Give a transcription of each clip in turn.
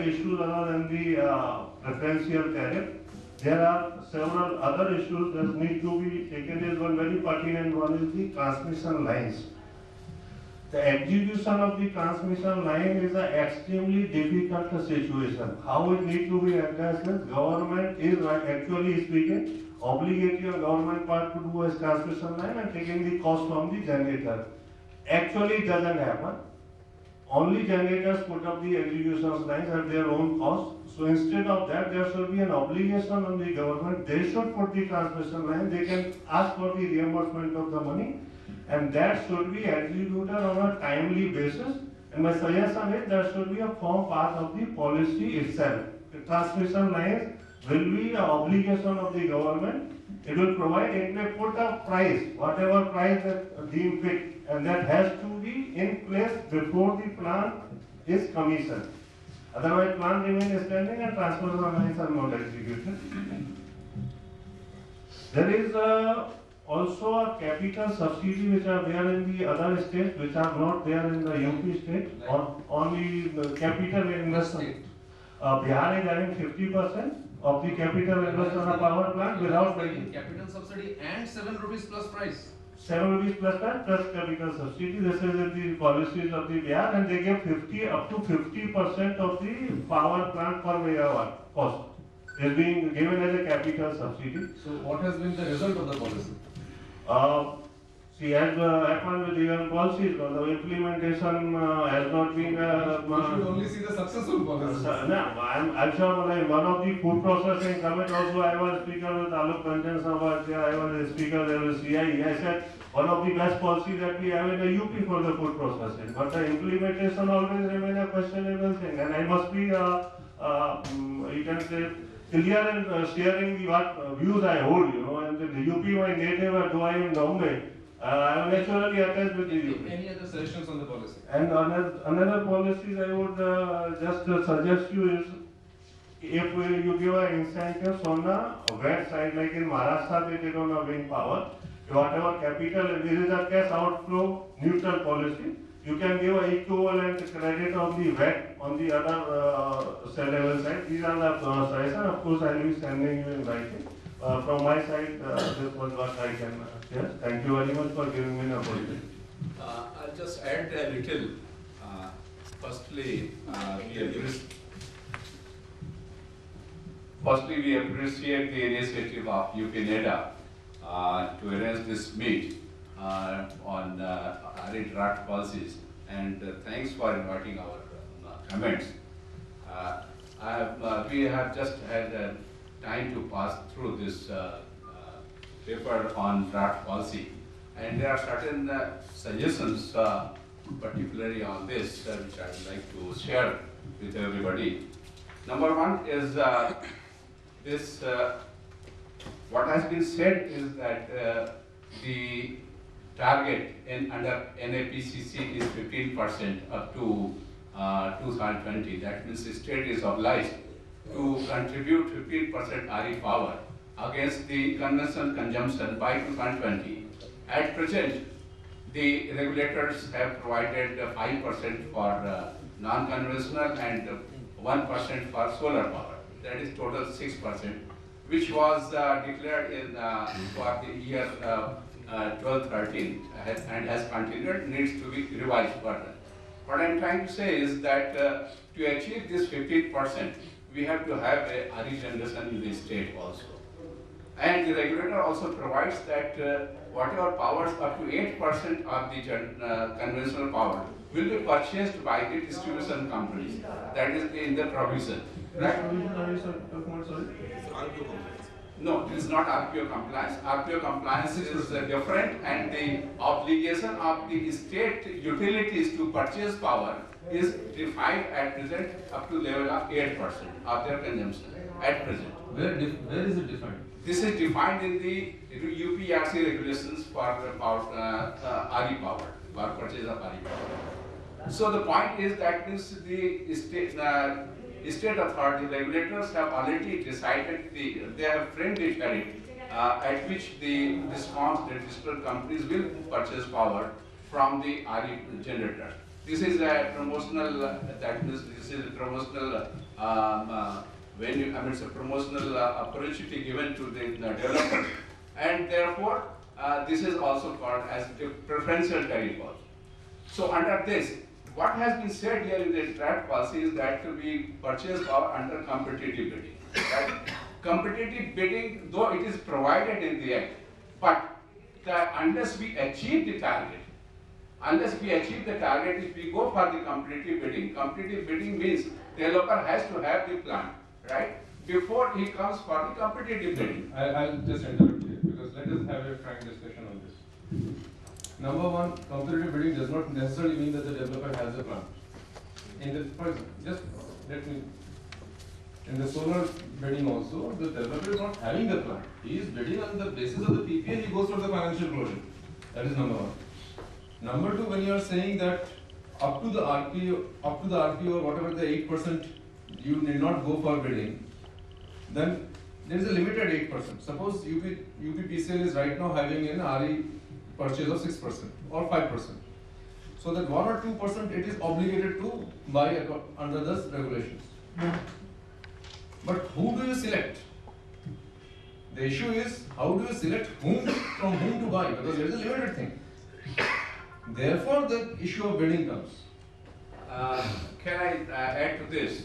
issues other than the preferential tariff. There are several other issues that need to be taken. Is one very pertinent one is the transmission lines. The execution of the transmission line is an extremely difficult situation. How it needs to be addressed is government is actually speaking obligatory on government part to do a transmission line and taking the cost from the generator. Actually, it doesn't happen. Only generators put up the execution lines at their own cost. So instead of that, there should be an obligation on the government. They should put the transmission line. They can ask for the reimbursement of the money, and that should be executed on a timely basis. And my suggestion is there should be a form part of the policy itself. The transmission lines will be an obligation of the government. It will provide, it may put a price, whatever price that deemed fit, and that has to be in place before the plant is commissioned. Otherwise, plant remains standing and transmission lines are not executed. There is also a capital subsidy which are there in the other states which are not there in the UP state on the capital investment. Bihar is having 50% of the capital investment of power plant without paying. Capital subsidy and 7 rupees plus price. 7 rupees plus that plus capital subsidy. This is in the policies of the Bihar, and they give 50 up to 50% of the power plant per megawatt cost is being given as a capital subsidy. So what has been the result of the policy? See, as happened with the policies, the implementation has not been. We should only see the successful policies. No, I'm sure like one of the food processing summit also I was speaker with Alok Ranjan Sabha, I was a speaker there with CIE. I said one of the best policies that we have in the UP for the food processing, but the implementation always remains a questionable thing, and I must be you can say clear and sharing the what views I hold, and the UP my native, though I am in Bombay. I am naturally attached with the UP. Any other suggestions on the policy? And another policies I would just suggest you is if you give an incentives on the wet side, like in Maharashtra they did on the wind power, whatever capital, this is a cash outflow neutral policy. You can give an equivalent credit on the wet on the other cell level side. These are the suggestions. Of course, I will be sending you in writing. From my side, this was what I can share. Thank you very much for giving me the opportunity. I'll just add a little. Firstly, we appreciate the initiative of UP NEDA to arrange this meet on RE draft policies, and thanks for inviting our comments. We have just had time to pass through this paper on draft policy, and there are certain suggestions, particularly on this, which I would like to share with everybody. Number one is this. What has been said is that the target under NAPCC is 15% up to 2020. That means the state is obliged to contribute 15% RE power against the conventional consumption by 2020. At present, the regulators have provided 5% for non-conventional and 1% for solar power. That is total 6%, which was declared in for the year 12-13 and has continued, needs to be revised further. What I'm trying to say is that to achieve this 15%, we have to have a RE generation in the state also. And the regulator also provides that whatever powers up to 8% of the conventional power will be purchased by the distribution companies. That is in the provision. Right? No, it is not RPO compliance. RPO compliance is different, and the obligation of the state utilities to purchase power is defined at present up to level of 8% of their consumption at present. Where is it defined? This is defined in the UPRC regulations for power, RE power, for purchase of RE power. So the point is that means the state authority regulators have already decided they have framed the tariff at which the DISCOMs, the distribution companies will purchase power from the RE generator. This is a promotional, that means this is a promotional, it's a promotional opportunity given to the developer. And therefore, this is also called as the preferential tariff also. So under this, what has been said here in the draft policy is that we purchase power under competitive bidding. Right? Competitive bidding, though it is provided in the act, but unless we achieve the target, if we go for the competitive bidding means developer has to have the plant, right? Before he comes for the competitive bidding. I'll just interrupt here because let us have a frank discussion on this. Number one, competitive bidding does not necessarily mean that the developer has a plant. For example, just let me. In the solar bidding also, the developer is not having the plant. He is bidding on the basis of the PPA and he goes for the financial closure. That is number one. Number two, when you are saying that up to the RPO or whatever the 8%, you need not go for bidding, then there is a limited 8%. Suppose UPPCL is right now having an RE purchase of 6% or 5%. So that 1 or 2% it is obligated to buy under the regulations. But who do you select? The issue is how do you select from whom to buy, because there is a limited thing. Therefore, the issue of bidding comes. Can I add to this?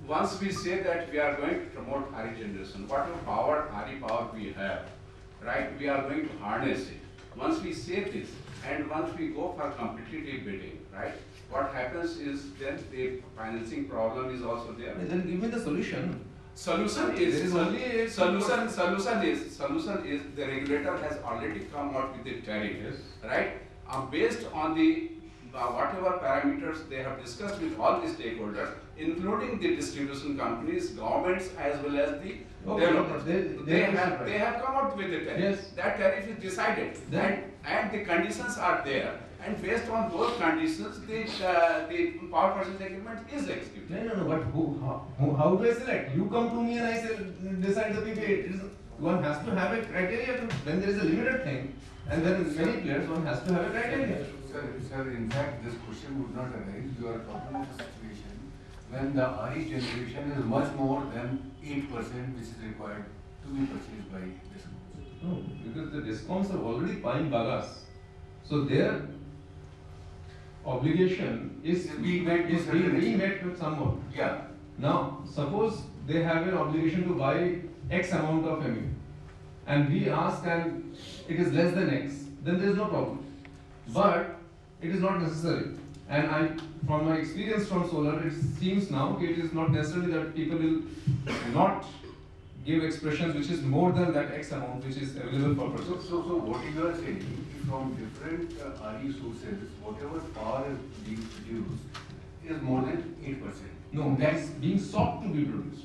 Once we say that we are going to promote RE generation, whatever RE power we have, right, we are going to harness it. Once we say this, and once we go for competitive bidding, right, what happens is then the financing problem is also there. And then give me the solution. Solution is the regulator has already come out with the tariff, Yes. right? Based on the whatever parameters they have discussed with all the stakeholders, including the distribution companies, governments, as well as the developers. They have come out with the tariff. Yes. That tariff is decided, and the conditions are there. And based on those conditions, the power purchase agreement is executed. No, but how do I select? You come to me and I say, decide the PPA. One has to have a criteria when there is a limited thing, and there are many players, one has to have a criteria. Sir, in fact, this question would not arise. You are talking of a situation when the RE generation is much more than 8% which is required to be purchased by DISCOMs. No, because the DISCOMs are already buying Bagas. So their obligation is being met with someone. Yeah. Now, suppose they have an obligation to buy X amount of MU, and we ask and it is less than X, then there is no problem. But it is not necessary. And from my experience from solar, it seems now it is not necessarily that people will not give expressions which is more than that X amount which is available for purchase. So what you are saying, from different RE sources, whatever power is being produced is more than 8%. No, that's being sought to be produced.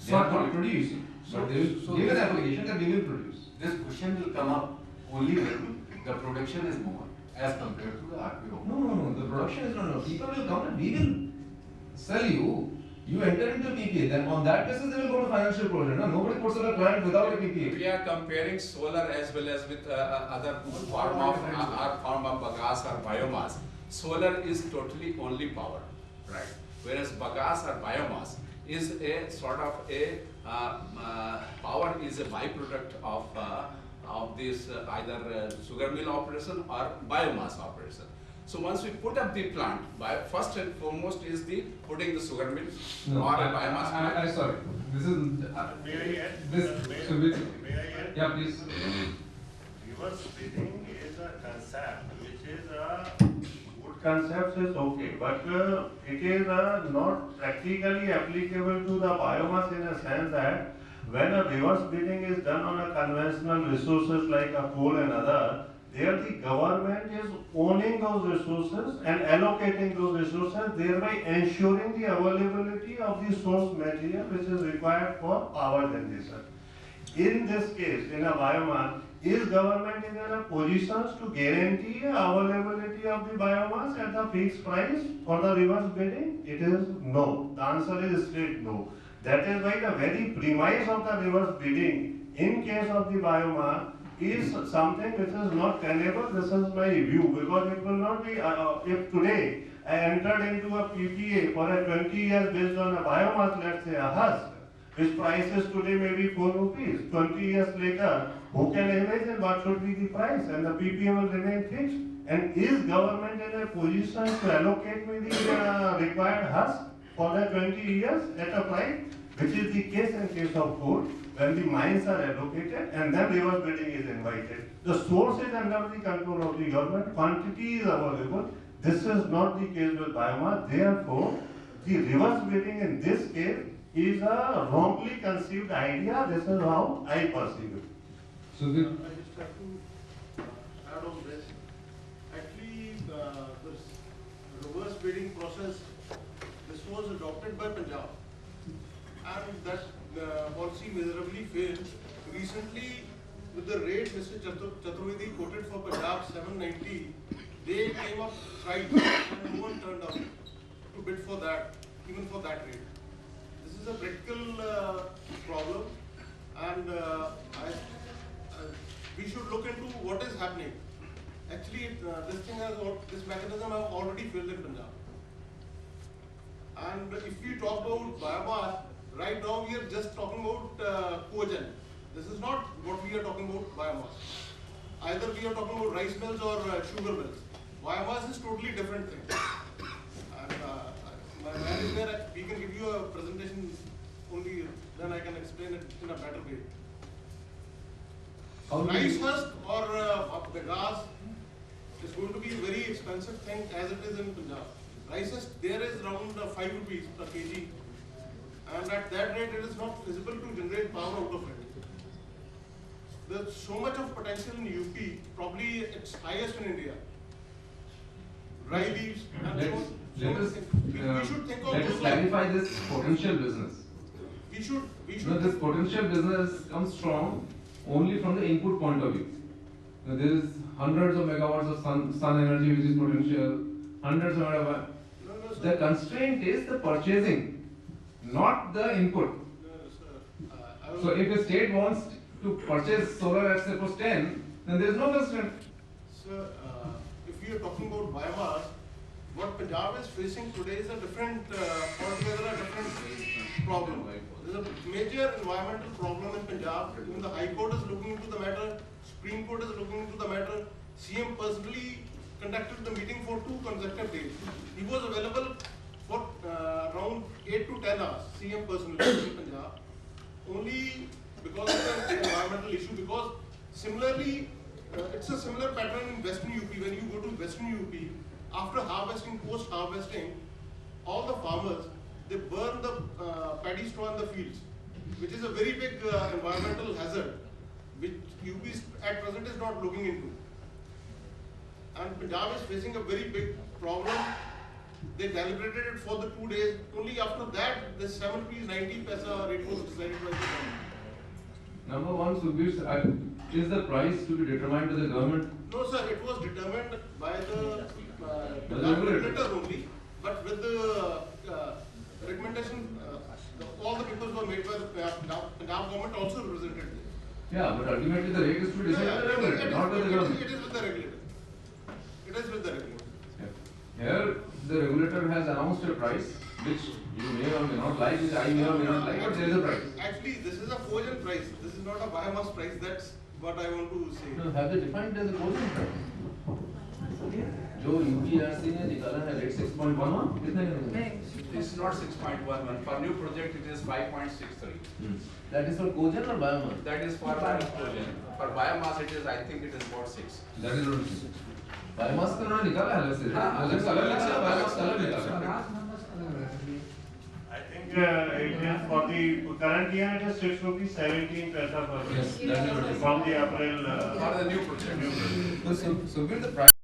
They are not producing, but they will give an application that they will produce. This question will come up only when the production is more as compared to the RPO. No, the production is not. People will come and we will sell you. You enter into PPA, then on that basis they will go to financial closure. No, nobody puts up a plant without a PPA. We are comparing solar as well as with other form of bagasse or biomass. Solar is totally only power, right? Whereas bagasse or biomass is a sort of a power is a byproduct of this either sugar mill operation or biomass operation. So once we put up the plant, first and foremost is the putting the sugar mill or a biomass plant. I sorry. This is May I add? this. May So which, may I add? yeah, please. Reverse bidding is a concept which is a good concept is okay, but it is not practically applicable to the biomass in a sense that when a reverse bidding is done on a conventional resources like a coal and other, there the government is owning those resources and allocating those resources, thereby ensuring the availability of the source material which is required for power generation. In this case, in a biomass, is government in a position to guarantee availability of the biomass at the fixed price for the reverse bidding? It is no. The answer is straight no. That is why the very premise of the reverse bidding in case of the biomass is something which is not tenable. This is my view, because it will not be, if today I entered into a PPA for a 20 years based on a biomass, let's say a husk, which price is today maybe 4 rupees. 20 years later, who can imagine what should be the price? And the PPA will remain fixed. And is government in a position to allocate me the required husk for the 20 years at a price, which is the case in case of coal, when the mines are allocated and then reverse bidding is invited. The source is under the control of the government, quantity is available. This is not the case with biomass. Therefore, the reverse bidding in this case is a wrongly conceived idea. This is how I perceive it. So I just have to add on this. Actually, this reverse bidding process, this was adopted by Punjab, and that policy miserably failed. Recently, with the rate Mr. Chaturvedi quoted for Punjab 790, they came up right and no one turned up to bid for that, even for that rate. This is a practical problem, and we should look into what is happening. Actually, this mechanism has already failed in Punjab. And if we talk about biomass, right now we are just talking about cogen. This is not what we are talking about biomass. Either we are talking about rice mills or sugar mills. Biomass is totally different thing. And my man is there, we can give you a presentation only, then I can explain it in a better way. Rice husk or bagasse is going to be a very expensive thing as it is in Punjab. Rice husk there is around 5 rupees per kg, and at that rate it is not feasible to generate power out of it. There's so much of potential in UP, probably it's highest in India. Rye leaves and so many things. We should think of let us those clarify this potential business. We should. No, this potential business comes strong only from the input point of view. Now, there is hundreds of megawatts of sun energy which is potential, hundreds of megawatts. No, sir. The constraint is the purchasing, not the input. No, sir. I will- So if the state wants to purchase solar at suppose 10, then there is no constraint. Sir, if we are talking about biomass, what Punjab is facing today is a different, altogether a different problem. There's a major environmental problem in Punjab. Even the High Court is looking into the matter, Supreme Court is looking into the matter. CM personally conducted the meeting for 2 consecutive days. He was available for around 8 to 10 hours, CM personally in Punjab. Only because of the environmental issue, because similarly, it's a similar pattern in Western UP. When you go to Western UP, after harvesting, post-harvesting, all the farmers, they burn the paddy straw in the fields, which is a very big environmental hazard, which UP at present is not looking into. And Punjab is facing a very big problem. They deliberated it for the 2 days. Only after that, the 7 rupees 90 paisa rate was decided by the government. Number one, Sukhbir, is the price to be determined by the government? No, sir, it was determined by the regulator. regulator only, but with the recommendation, all the papers were made by the Punjab government also represented there. Yeah, but ultimately the rate is to be decided by the regulator, not by the government. It is with the regulator. It is with the regulator. Here, the regulator has announced a price, which you may or may not like, which I may or may not like, but there is a price. Actually, this is a cogen price. This is not a biomass price. That's what I want to say. No, have they defined as a cogen price? जो UPRC ने निकाला है rate 6.11 कितने का? This is not 6.11. For new project, it is 5.63. That is for cogen or biomass? That is for cogen. For biomass, it is, I think it is about 6. That is what biomass का उन्होंने निकाला है अलग से। हाँ, cogen का अलग निकाला, biomass का अलग निकाला। I think it is for the current year, it is 6 rupees 17 paisa per Yes, that is what it is. from the April. For the new project. So, Sukhbir, the price